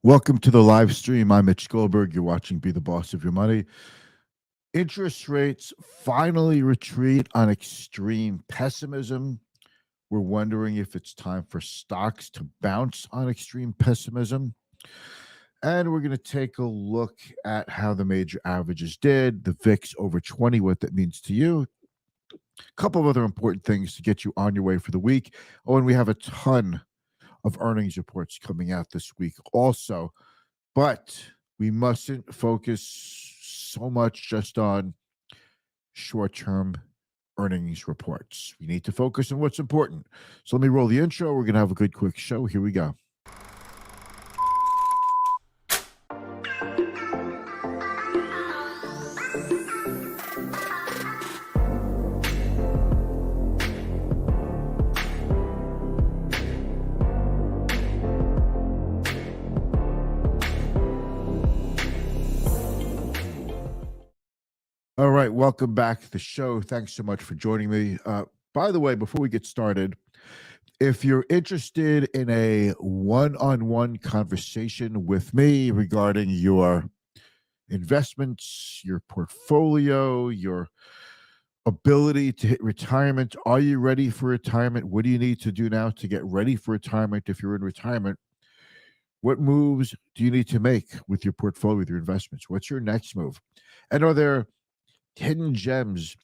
Welcome to the live stream. I'm Mitch Goldberg. You're watching Be the Boss of Your Money. Interest rates finally retreat on extreme pessimism. We're wondering if it's time for stocks to bounce on extreme pessimism. And we're going to take a look at how the major averages did, the VIX over 20, what that means to you. A couple of other important things to get you on your way for the week. Oh, and we have a ton of earnings reports coming out this week also. But we mustn't focus so much just on short term earnings reports. We need to focus on what's important. So let me roll the intro. We're going to have a good, quick show. Here we go. All right, welcome back to the show. Thanks so much for joining me. By the way, before we get started, if you're interested in a one-on-one conversation with me regarding your investments, your portfolio, your ability to hit retirement, are you ready for retirement? What do you need to do now to get ready for retirement if you're in retirement? What moves do you need to make with your portfolio, with your investments? What's your next move? And are there hidden gems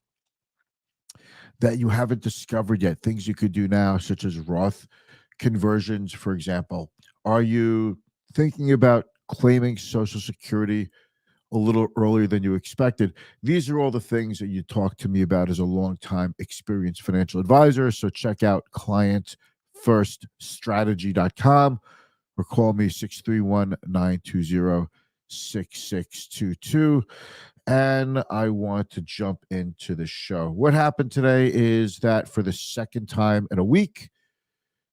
that you haven't discovered yet, things you could do now, such as Roth conversions, for example? Are you thinking about claiming Social Security a little earlier than you expected? These are all the things that you talk to me about as a longtime experienced financial advisor. So check out clientfirststrategy.com or call me 631-920-6622. And I want to jump into the show. What happened today is that for the second time in a week,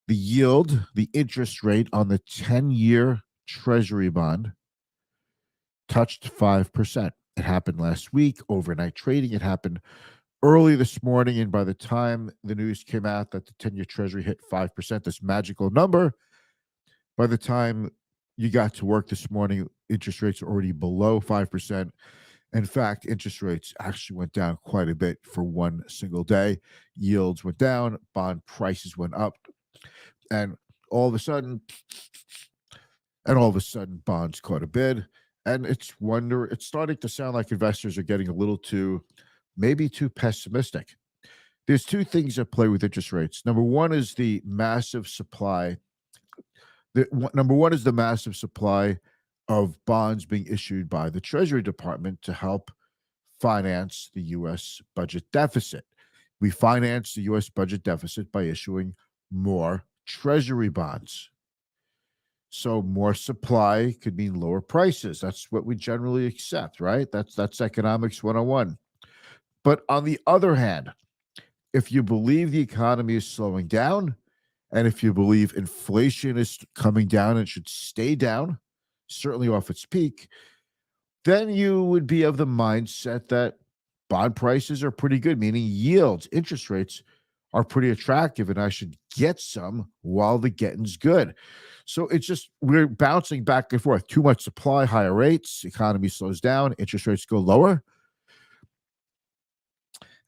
the yield, the interest rate on the 10-year Treasury bond touched 5%. It happened last week, overnight trading. It happened early this morning. And by the time the news came out that the 10-year Treasury hit 5%, this magical number, by the time you got to work this morning, interest rates are already below 5%. In fact, interest rates actually went down quite a bit for one single day. Yields went down, bond prices went up, and all of a sudden, bonds caught a bid. And it's starting to sound like investors are getting a little maybe too pessimistic. There's two things at play with interest rates. Number one is the massive supply. Number one is the massive supply of bonds being issued by the Treasury Department to help finance the U.S. budget deficit. We finance the U.S. budget deficit by issuing more Treasury bonds. So more supply could mean lower prices. That's what we generally accept, right? That's economics 101. But on the other hand, if you believe the economy is slowing down, and if you believe inflation is coming down and should stay down, certainly off its peak, then you would be of the mindset that bond prices are pretty good, meaning yields, interest rates are pretty attractive, and I should get some while the getting's good. So it's just we're bouncing back and forth. Too much supply, higher rates, economy slows down, interest rates go lower.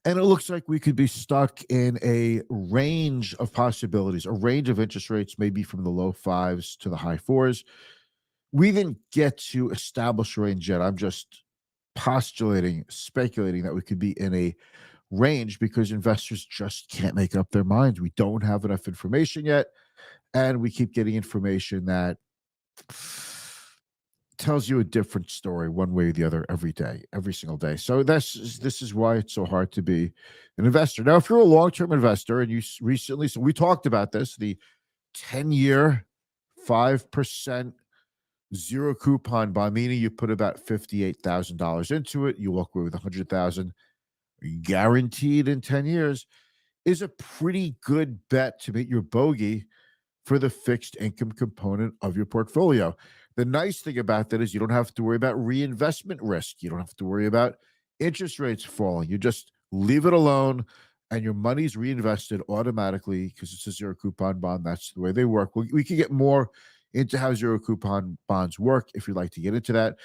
And it looks like we could be stuck in a range of possibilities, a range of interest rates, maybe from the low fives to the high fours. We didn't get to establish a range yet. I'm just speculating that we could be in a range because investors just can't make up their minds. We don't have enough information yet. And we keep getting information that tells you a different story one way or the other every day, every single day. So this is why it's so hard to be an investor. Now, if you're a long-term investor and you recently, so we talked about this, the 10-year 5% zero coupon bond, meaning you put about $58,000 into it, you walk away with $100,000 guaranteed in 10 years, is a pretty good bet to meet your bogey for the fixed income component of your portfolio. The nice thing about that is you don't have to worry about reinvestment risk. You don't have to worry about interest rates falling. You just leave it alone and your money's reinvested automatically because it's a zero coupon bond. That's the way they work. We can get more into how zero coupon bonds work if you'd like to get into that.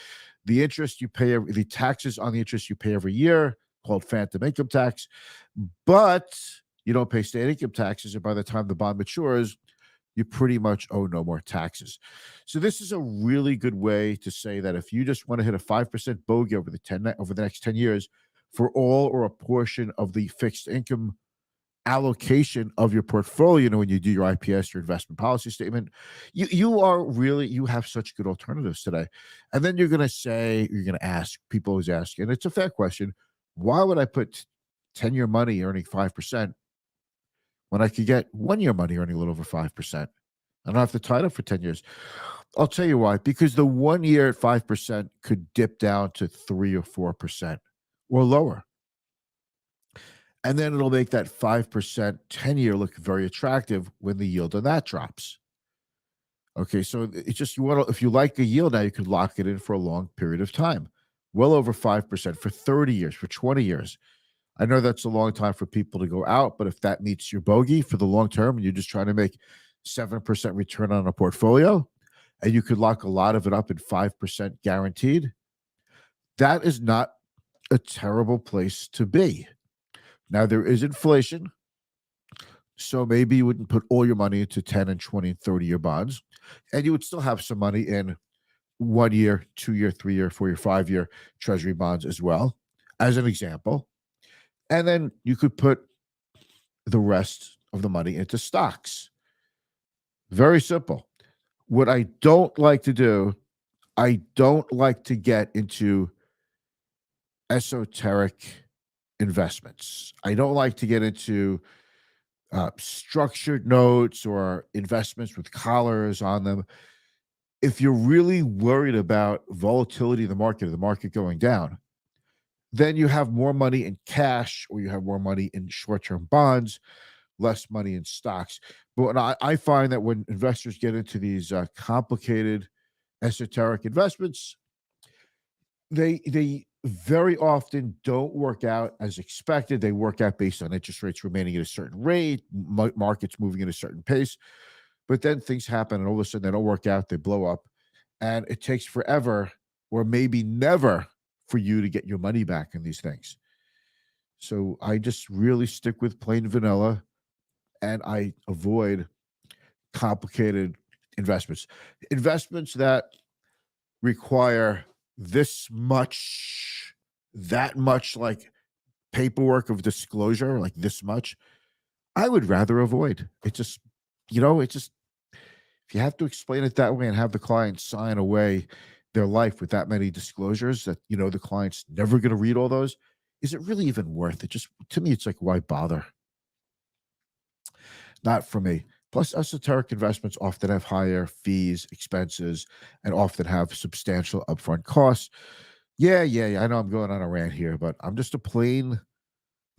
The interest you pay, the taxes on the interest you pay every year, called phantom income tax, but you don't pay state income taxes. And by the time the bond matures, you pretty much owe no more taxes. So this is a really good way to say that if you just want to hit a 5% bogey over the next 10 years for all or a portion of the fixed income allocation of your portfolio, when you do your IPS, your investment policy statement, you have such good alternatives today. And then you're going to ask, people always ask, and it's a fair question, why would I put 10-year money earning 5% when I could get 1-year money earning a little over 5%? I don't have to tie it up for 10 years. I'll tell you why. Because the 1 year at 5% could dip down to 3 or 4% or lower. And then it'll make that 5% 10-year look very attractive when the yield on that drops. Okay, so it's just, if you like a yield now, you could lock it in for a long period of time, well over 5% for 30 years, for 20 years. I know that's a long time for people to go out, but if that meets your bogey for the long term and you're just trying to make 7% return on a portfolio, and you could lock a lot of it up in 5% guaranteed, that is not a terrible place to be. Now, there is inflation, so maybe you wouldn't put all your money into 10 and 20 and 30-year bonds, and you would still have some money in 1 year, 2 year, 3 year, 4 year, 5 year treasury bonds as well, as an example. And then you could put the rest of the money into stocks. Very simple. What I don't like to do, I don't like to get into esoteric investments. I don't like to get into structured notes or investments with collars on them. If you're really worried about volatility in the market or the market going down, then you have more money in cash or you have more money in short-term bonds, less money in stocks. But I find that when investors get into these complicated, esoteric investments, they very often don't work out as expected. They work out based on interest rates remaining at a certain rate, markets moving at a certain pace. But then things happen and all of a sudden they don't work out, they blow up, and it takes forever or maybe never for you to get your money back in these things. So I just really stick with plain vanilla and I avoid complicated investments. Investments that require this much, that much, like paperwork of disclosure, like this much, I would rather avoid. It just, if you have to explain it that way and have the client sign away their life with that many disclosures that, the client's never going to read all those, is it really even worth it? Just to me, it's like, why bother? Not for me. Plus, esoteric investments often have higher fees, expenses, and often have substantial upfront costs. Yeah. I know I'm going on a rant here, but I'm just a plain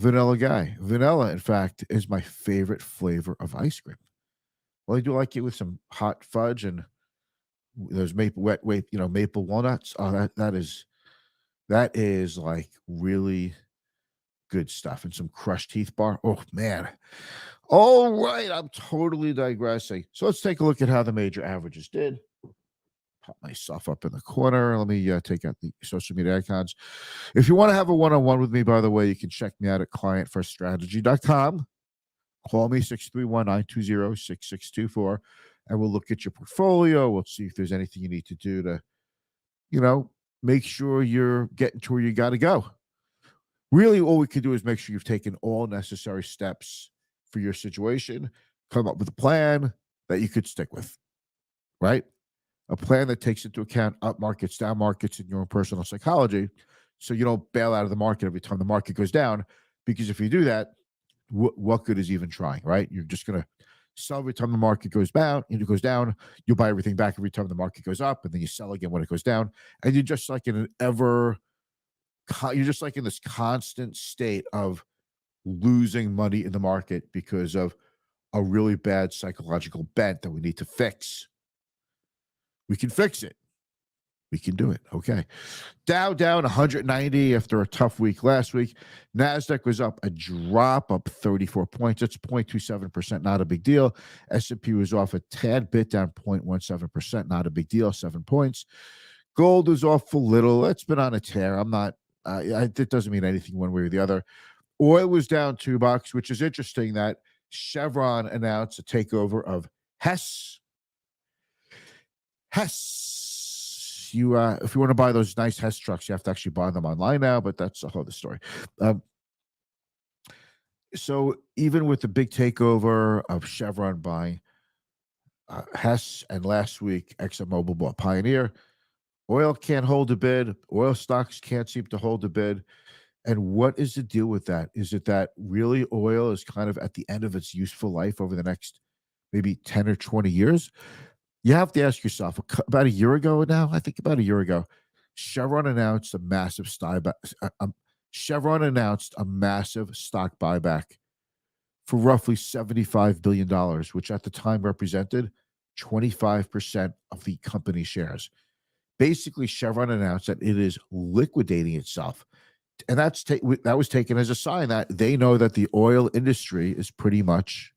vanilla guy. Vanilla, in fact, is my favorite flavor of ice cream. Well, I do like it with some hot fudge and those maple walnuts. Oh, that is like really good stuff. And some crushed teeth bar. Oh man. All right, I'm totally digressing. So let's take a look at how the major averages did. Pop myself up in the corner. Let me take out the social media icons. If you want to have a one-on-one with me, by the way, you can check me out at clientfirststrategy.com. Call me 631-920-6624, and we'll look at your portfolio. We'll see if there's anything you need to do to, make sure you're getting to where you got to go. Really, all we can do is make sure you've taken all necessary steps for your situation, come up with a plan that you could stick with, right? A plan that takes into account up markets, down markets, and your own personal psychology, so you don't bail out of the market every time the market goes down. Because if you do that, what good is even trying, right? You're just going to sell every time the market goes down, and it goes down. You'll buy everything back every time the market goes up, and then you sell again when it goes down. And you're just like in this constant state of losing money in the market because of a really bad psychological bent that we need to fix. We can fix it. We can do it. Okay. Dow down 190 after a tough week last week. Nasdaq was up a drop, up 34 points. That's 0.27%, not a big deal. S&P was off a tad bit, down 0.17%, not a big deal, 7 points. Gold was off a little. It's been on a tear. I'm not. It doesn't mean anything one way or the other. Oil was down $2, which is interesting that Chevron announced a takeover of Hess. If you want to buy those nice Hess trucks, you have to actually buy them online now, but that's a whole other story. Um, so even with the big takeover of Chevron buying Hess, and last week ExxonMobil bought Pioneer, oil can't hold a bid. Oil stocks can't seem to hold a bid. And what is the deal with that? Is it that really oil is kind of at the end of its useful life over the next maybe 10 or 20 years? You have to ask yourself, about a year ago now, I think about a year ago, Chevron announced a massive stock buyback for roughly $75 billion, which at the time represented 25% of the company shares. Basically, Chevron announced that it is liquidating itself. And that was taken as a sign that they know that the oil industry is pretty much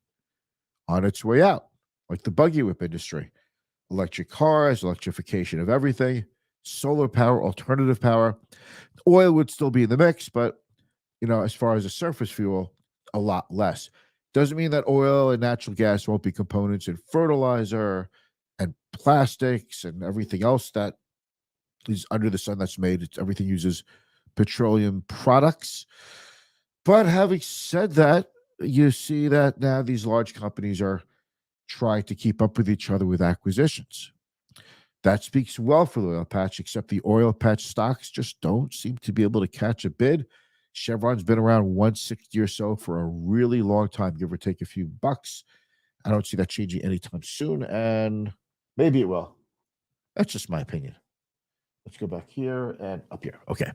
on its way out, like the buggy whip industry. Electric cars, electrification of everything, solar power, alternative power. Oil would still be in the mix, but as far as a surface fuel, a lot less. Doesn't mean that oil and natural gas won't be components in fertilizer and plastics and everything else that is under the sun that's made. Everything uses petroleum products. But having said that, you see that now these large companies are trying to keep up with each other with acquisitions. That speaks well for the oil patch, except the oil patch stocks just don't seem to be able to catch a bid. Chevron's been around 160 or so for a really long time, give or take a few bucks. I don't see that changing anytime soon, and maybe it will. That's just my opinion. Let's go back here and up here. Okay.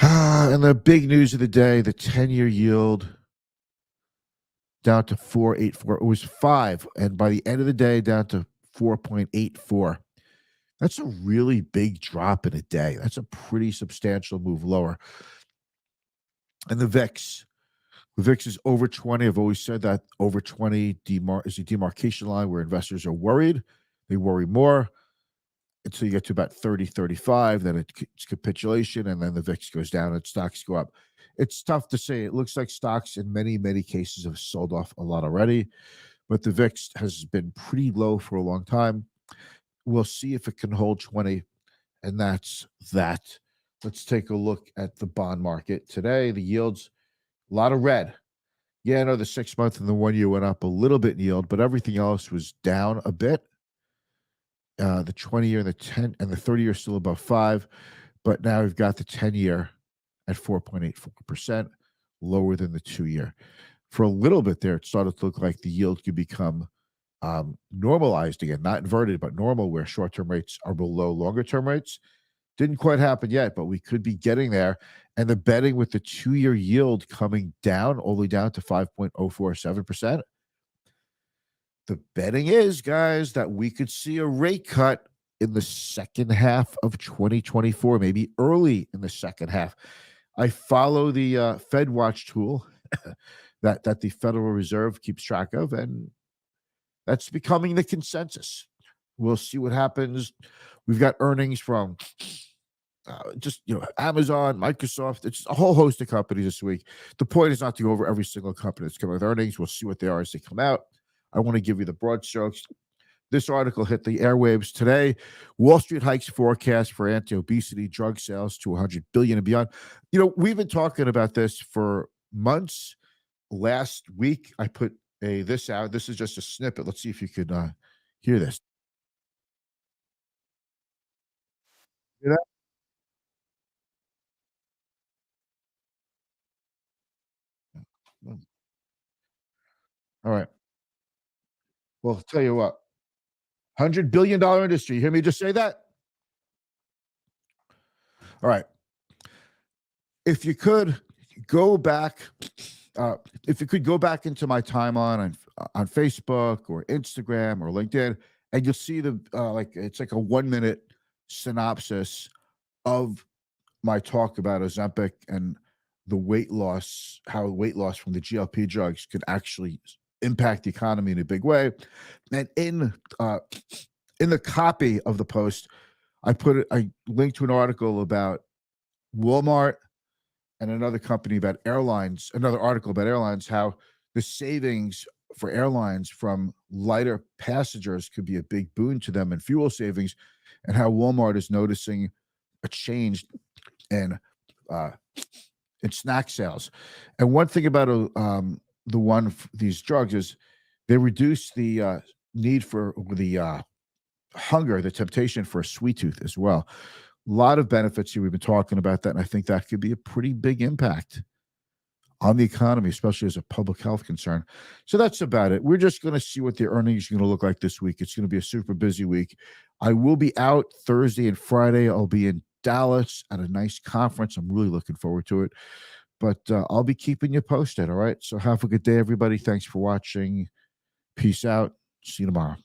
And the big news of the day, the 10-year yield down to 4.84. It was 5, and by the end of the day, down to 4.84. That's a really big drop in a day. That's a pretty substantial move lower. And the VIX is over 20. I've always said that over 20 is a demarcation line where investors are worried. They worry more until you get to about 30, 35. Then it's capitulation, and then the VIX goes down and stocks go up. It's tough to say. It looks like stocks in many, many cases have sold off a lot already, but the VIX has been pretty low for a long time. We'll see if it can hold 20, and that's that. Let's take a look at the bond market today. The yields, a lot of red. Yeah, I know the 6-month and the 1-year went up a little bit in yield, but everything else was down a bit. The 20-year and the 10 and the 30-year still above 5, but now we've got the 10-year at 4.84%, lower than the 2-year. For a little bit there, it started to look like the yield could become normalized again, not inverted, but normal, where short-term rates are below longer-term rates. Didn't quite happen yet, but we could be getting there. And the betting with the 2-year yield coming down, only down to 5.047%. The betting is, guys, that we could see a rate cut in the second half of 2024, maybe early in the second half. I follow the Fed Watch tool that the Federal Reserve keeps track of, and that's becoming the consensus. We'll see what happens. We've got earnings from Amazon, Microsoft. It's a whole host of companies this week. The point is not to go over every single company that's coming with earnings. We'll see what they are as they come out. I want to give you the broad strokes. This article hit the airwaves today. Wall Street hikes forecast for anti-obesity drug sales to $100 billion and beyond. We've been talking about this for months. Last week, I put this out. This is just a snippet. Let's see if you could hear this. Hear that? All right. Well, I'll tell you what. $100 billion industry. You hear me just say that? All right. If you could go back, go back into my timeline on Facebook or Instagram or LinkedIn, and you'll see it's like a 1-minute synopsis of my talk about Ozempic and the weight loss, how weight loss from the GLP drugs could actually impact the economy in a big way. And in the copy of the post, I linked to an article about Walmart and another company about airlines, another article about airlines, how the savings for airlines from lighter passengers could be a big boon to them in fuel savings, and how Walmart is noticing a change in uh, snack sales. And one thing about these drugs is they reduce the need for the hunger, the temptation for a sweet tooth as well. A lot of benefits here. We've been talking about that, and I think that could be a pretty big impact on the economy, especially as a public health concern. So that's about it. We're just going to see what the earnings are going to look like this week. It's going to be a super busy week. I will be out Thursday and Friday. I'll be in Dallas at a nice conference. I'm really looking forward to it. But I'll be keeping you posted, all right? So have a good day, everybody. Thanks for watching. Peace out. See you tomorrow.